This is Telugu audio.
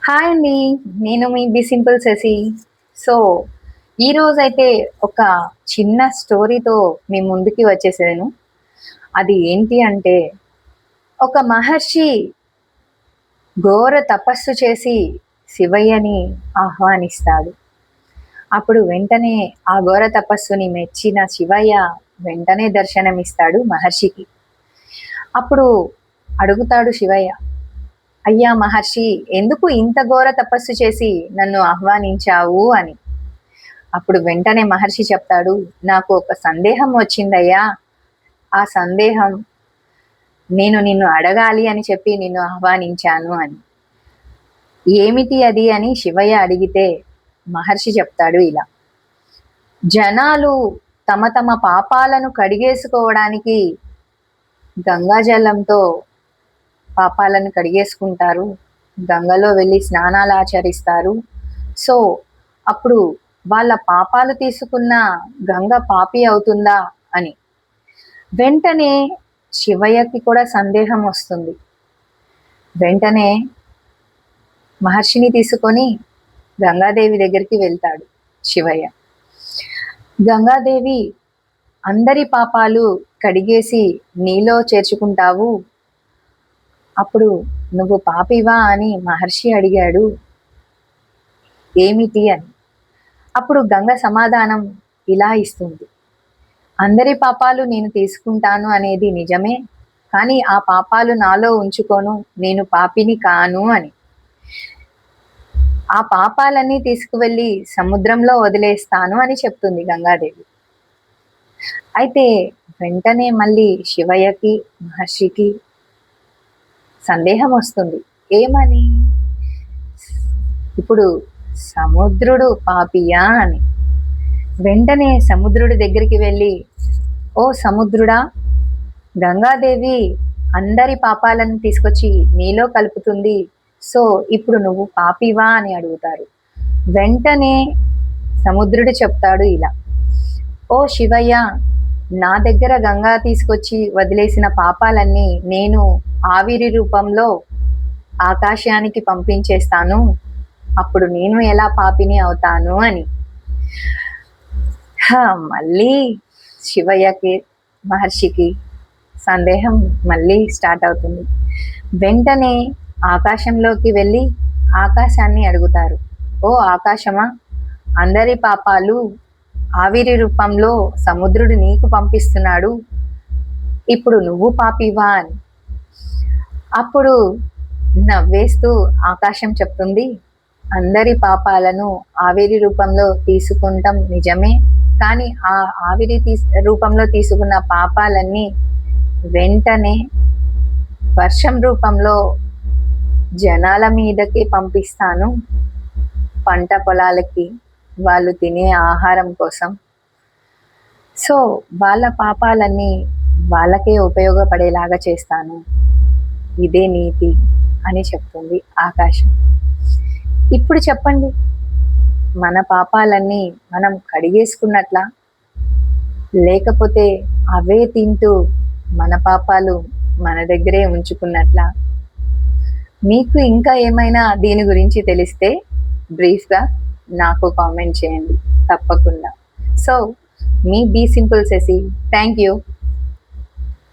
హాయ్ అండి. నేను మీ బి సింపుల్ శశి. సో, ఈరోజైతే ఒక చిన్న స్టోరీతో మీ ముందుకి వచ్చేసాను. అది ఏంటి అంటే, ఒక మహర్షి ఘోర తపస్సు చేసి శివయ్యని ఆహ్వానిస్తాడు. అప్పుడు వెంటనే ఆ ఘోర తపస్సుని మెచ్చిన శివయ్య వెంటనే దర్శనమిస్తాడు మహర్షికి. అప్పుడు అడుగుతాడు శివయ్య, అయ్యా మహర్షి, ఎందుకు ఇంత ఘోర తపస్సు చేసి నన్ను ఆహ్వానించావు అని. అప్పుడు వెంటనే మహర్షి చెప్తాడు, నాకు ఒక సందేహం వచ్చిందయ్యా. ఆ సందేహం నేను నిన్ను అడగాలి అని చెప్పి నిన్ను ఆహ్వానించాను అని. ఏమిటి అది అని శివయ్య అడిగితే మహర్షి చెప్తాడు ఇలా, జనాలు తమ తమ పాపాలను కడిగేసుకోవడానికి గంగాజలంతో పాపాలను కడిగేసుకుంటారు, గంగలో వెళ్ళి స్నానాలు ఆచరిస్తారు. సో అప్పుడు వాళ్ళ పాపాలు తీసుకున్న గంగ పాపి అవుతుందా అని. వెంటనే శివయ్యకి కూడా సందేహం వస్తుంది. వెంటనే మహర్షిని తీసుకొని గంగాదేవి దగ్గరికి వెళ్తాడు శివయ్య. గంగాదేవి, అందరి పాపాలు కడిగేసి నీలో చేర్చుకుంటావు, అప్పుడు నువ్వు పాపివా అని మహర్షి అడిగాడు, ఏమిటి అని. అప్పుడు గంగ సమాధానం ఇలా ఇస్తుంది, అందరి పాపాలు నేను తీసుకుంటాను అనేది నిజమే, కానీ ఆ పాపాలు నాలో ఉంచుకోను, నేను పాపిని కాను అని. ఆ పాపాలన్నీ తీసుకువెళ్ళి సముద్రంలో వదిలేస్తాను అని చెప్తుంది గంగాదేవి. అయితే వెంటనే మళ్ళీ శివయ్యకి మహర్షికి సందేహం వస్తుంది. ఏమని? ఇప్పుడు సముద్రుడు పాపియా అని. వెంటనే సముద్రుడి దగ్గరికి వెళ్ళి, ఓ సముద్రుడా, గంగాదేవి అందరి పాపాలను తీసుకొచ్చి నీలో కలుపుతుంది, సో ఇప్పుడు నువ్వు పాపివా అని అడుగుతారు. వెంటనే సముద్రుడు చెప్తాడు ఇలా, ఓ శివయ్య, నా దగ్గర గంగా తీసుకొచ్చి వదిలేసిన పాపాలన్నీ నేను ఆవిరి రూపంలో ఆకాశానికి పంపించేస్తాను, అప్పుడు నేను ఎలా పాపిని అవుతాను అని. మళ్ళీ శివయ్యకి మహర్షికి సందేహం మళ్ళీ స్టార్ట్ అవుతుంది. వెంటనే ఆకాశంలోకి వెళ్ళి ఆకాశాన్ని అడుగుతారు, ఓ ఆకాశమా, అందరి పాపాలు ఆవిరి రూపంలో సముద్రుడు నీకు పంపిస్తున్నాడు, ఇప్పుడు నువ్వు పాపివా అని. అప్పుడు నవ్వేస్తూ ఆకాశం చెప్తుంది, అందరి పాపాలను ఆవిరి రూపంలో తీసుకుంటాం నిజమే, కానీ ఆ ఆవిరి రూపంలో తీసుకున్న పాపాలన్నీ వెంటనే వర్షం రూపంలో జనాల మీదకి పంపిస్తాను, పంట పొలాలకి, వాళ్ళు తినే ఆహారం కోసం. సో వాళ్ళ పాపాలన్నీ వాళ్ళకే ఉపయోగపడేలాగా చేస్తాను, ఇదే నీతి అని చెప్తుంది ఆకాశం. ఇప్పుడు చెప్పండి, మన పాపాలన్నీ మనం కడిగేసుకున్నట్లా, లేకపోతే అవే తింటూ మన పాపాలు మన దగ్గరే ఉంచుకున్నట్లా? మీకు ఇంకా ఏమైనా దీని గురించి తెలిస్తే బ్రీఫ్గా నాకు కామెంట్ చేయండి తప్పకుండా. సో మీ be simple Shashi, thank you.